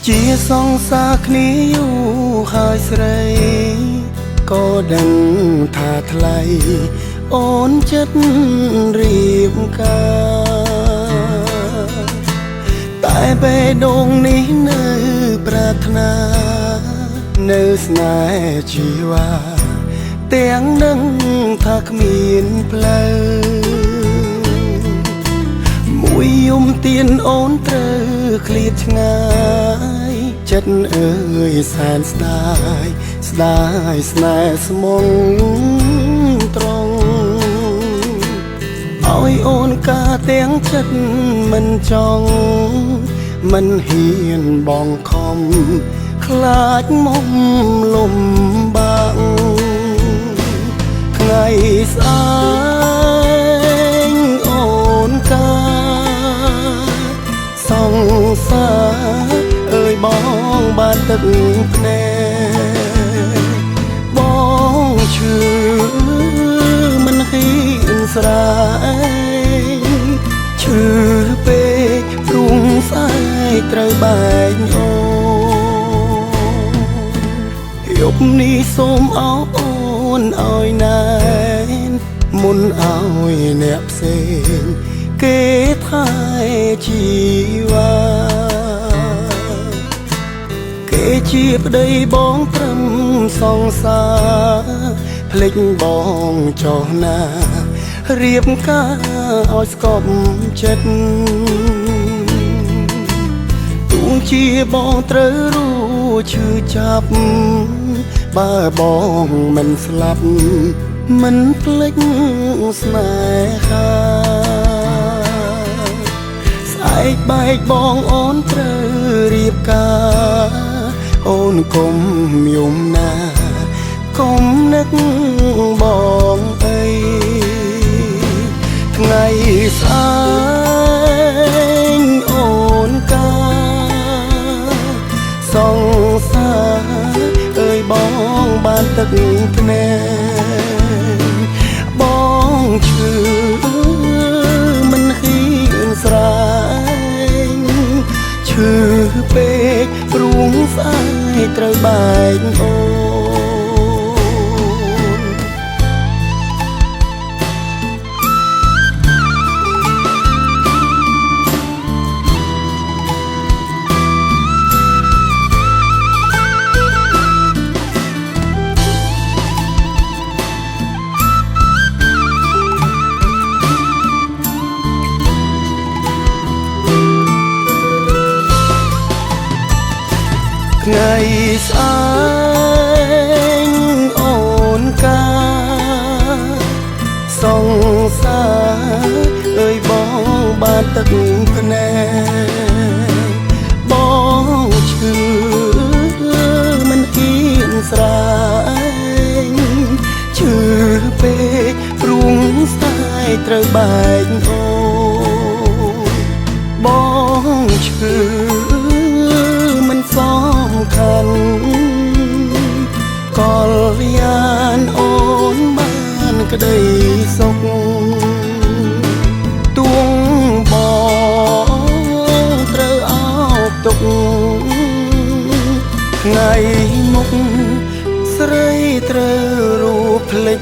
ជាសង្សារគ្នាយូរហើយស្រីក៏ដឹងថាថ្លៃអូនចិត្តរៀបការតែបេះដូងនេះនៅប្រាថ្នានៅស្នេហ៍ជីវ៉ាទាំងនឹងថាគ្មានផ្លូវមួយយំទៀនអូនត្រូវឃ្លាតឆ្ងាយចិត្តអើយសែនស្ដាយស្ដាយស្នេហ៍ស្មុងត្រង់ឲ្យអូនការទាំងចិត្តមិនចង់មិនហ៊ានបងខំខ្លាចមុំលំបាក់ថ្ងៃស្អែកអូនការសង្សារអើយបងបានទឹកភ្នែកបងឈឺមិនហ៊ានស្រែកឈឺពេកព្រោះស្អែកត្រូវបែកអូយប់នេះសូមអោបអូនឲ្យណែនមុនឲ្យអ្នកផ្សេងគេថែជីវ៉ាគេជាប្តីបងត្រឹមសង្សារភ្លេចបងចុះណារៀបការឲ្យស្គប់ចិត្តទូជាបងត្រូវรู้ឈឺចាប់បើបងមិនស្លាប់មិនភ្លេចស្នេហាស្អែកបែកបងអូនត្រូវរៀបការអូនកុំយំណាកុំនឹកបងអីថ្ងៃស្អែកអូនការសង្សារអើយបងបានទឹកភ្នែកបងឈឺមិនហ៊ានស្រែកឈឺពេកព្រោះស្អែកត្រូវបែកអូថ្ងៃស្អែកអូនការសង្សារអើយបងបានទឹកភ្នែកបងឈឺមិនហ៊ានស្រែកឈឺពេកព្រោះស្អែកត្រូវបែកអូបងឈឺសំខាន់កលយានអូនបានក្តីសុខទួងបងត្រូវអោបទុកថ្ងៃមុខស្រីត្រូវរូបភ្លេច